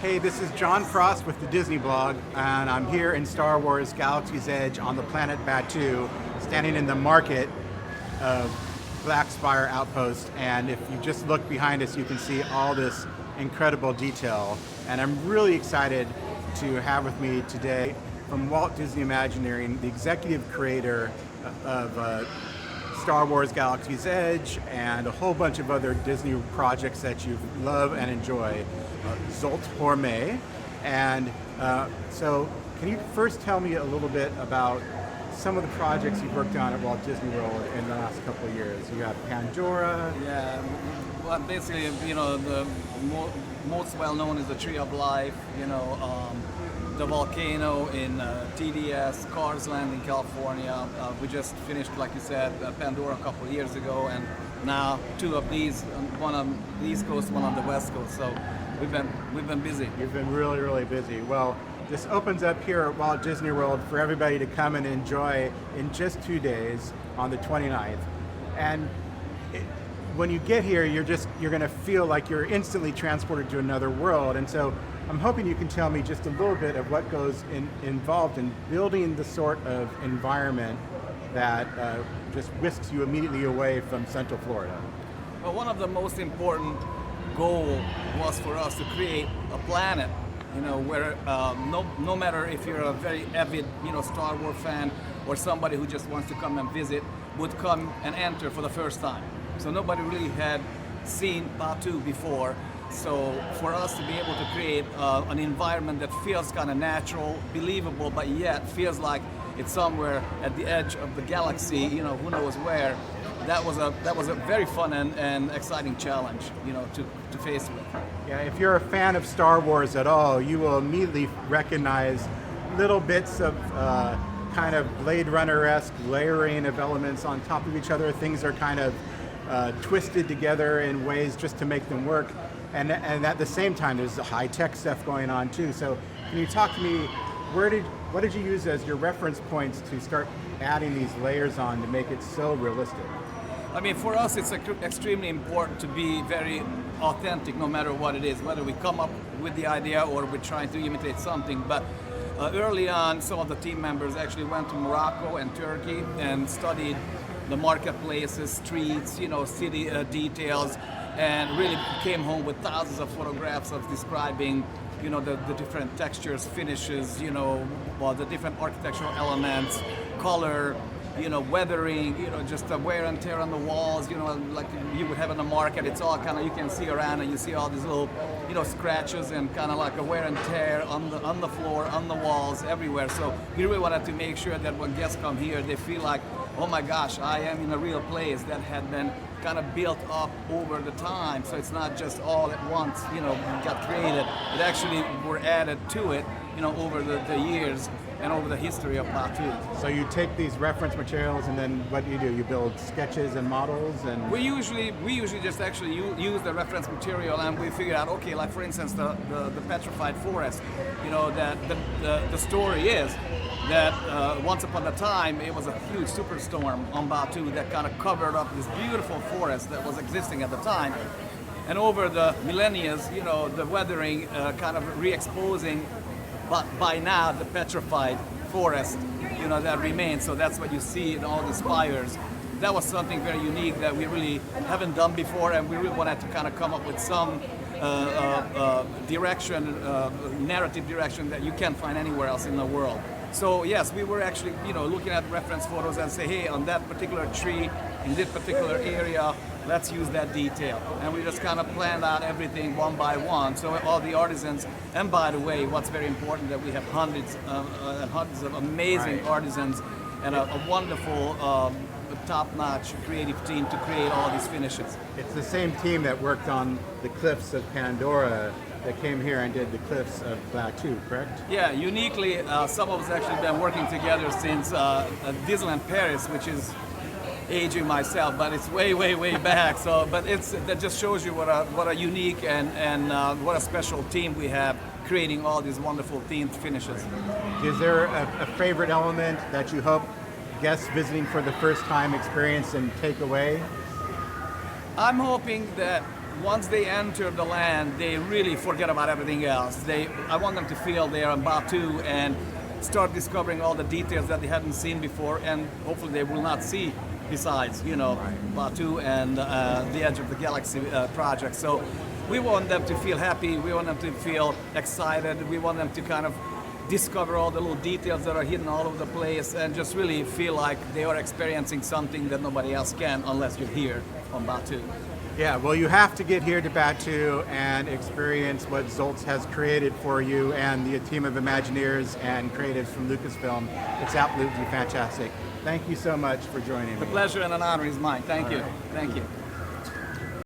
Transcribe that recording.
Hey, this is John Frost with the Disney Blog, and I'm here in Star Wars Galaxy's Edge on the planet Batuu, standing in the market of Black Spire Outpost. And if you just look behind us, you can see all this incredible detail. And I'm really excited to have with me today from Walt Disney Imagineering, the executive creator of Star Wars Galaxy's Edge and a whole bunch of other Disney projects that you love and enjoy, Zsolt Hormay. And so can you first tell me a little bit about some of the projects you've worked on at Walt Disney World in the last couple of years? You have Pandora. Yeah, well, basically, the most well-known is the Tree of Life, the volcano in TDS, Carsland in California. We just finished, like you said, Pandora a couple of years ago, and now two of these, one on the East Coast, one on the West Coast. So we've been busy. You've been really, really busy. Well, this opens up here at Walt Disney World for everybody to come and enjoy in just 2 days on the 29th. And when you get here, you're going to feel like you're instantly transported to another world. And so I'm hoping you can tell me just a little bit of what goes involved in building the sort of environment that just whisks you immediately away from Central Florida. Well, one of the most important goals was for us to create a planet, where no matter if you're a very avid, Star Wars fan or somebody who just wants to come and visit, would come and enter for the first time. So nobody really had seen Batuu before. So for us to be able to create an environment that feels kind of natural, believable, but yet feels like it's somewhere at the edge of the galaxy, who knows where, that was a very fun and exciting challenge, to face with. Yeah, if you're a fan of Star Wars at all, you will immediately recognize little bits of kind of Blade Runner-esque layering of elements on top of each other. Things are kind of twisted together in ways just to make them work. And at the same time, there's the high-tech stuff going on too. So can you talk to me, what did you use as your reference points to start adding these layers on to make it so realistic? I mean, for us, it's extremely important to be very authentic, no matter what it is, whether we come up with the idea or we're trying to imitate something. But early on, some of the team members actually went to Morocco and Turkey and studied the marketplaces, streets, city details, and really came home with thousands of photographs of describing, the different textures, finishes, the different architectural elements, color, weathering, just the wear and tear on the walls, like you would have in the market. It's all kind of, you can see around and you see all these little, scratches and kind of like a wear and tear on the floor, on the walls, everywhere. So we really wanted to make sure that when guests come here, they feel like, oh my gosh, I am in a real place that had been kind of built up over the time. So it's not just all at once, got created. It actually were added to it, over the years and over the history of Batuu. So you take these reference materials and then what do? You build sketches and models? And we usually just actually use the reference material, and we figure out, okay, like for instance the petrified forest, that the story is that once upon a time it was a huge superstorm on Batuu that kind of covered up this beautiful forest that was existing at the time. And over the millennia, the weathering kind of re-exposing, but by now the petrified forest, that remains. So that's what you see in all the spires. That was something very unique that we really haven't done before, and we really wanted to kind of come up with some narrative direction that you can't find anywhere else in the world. So yes, we were actually, looking at reference photos and say, hey, on that particular tree, in this particular area, let's use that detail. And we just kind of planned out everything one by one. So all the artisans, and by the way, what's very important that we have hundreds and hundreds of amazing artisans and a wonderful top-notch creative team to create all these finishes. it's the same team that worked on the cliffs of Pandora that came here and did the cliffs of Batuu, correct? Yeah, uniquely, some of us actually been working together since Disneyland Paris, which is aging myself, but it's way, way, way back. So, but that just shows you what a unique and what a special team we have, creating all these wonderful themed finishes. Is there a favorite element that you hope guests visiting for the first time experience and take away? I'm hoping that once they enter the land, they really forget about everything else. I want them to feel they are on Batuu and start discovering all the details that they hadn't seen before, and hopefully they will not see besides, Batuu and the Edge of the Galaxy project. So we want them to feel happy, we want them to feel excited, we want them to kind of discover all the little details that are hidden all over the place and just really feel like they are experiencing something that nobody else can unless you're here on Batuu. Yeah, well, you have to get here to Batuu and experience what Zsolt has created for you and the team of Imagineers and creatives from Lucasfilm. It's absolutely fantastic. Thank you so much for joining me. The pleasure and an honor is mine. Thank you. Right. Thank you.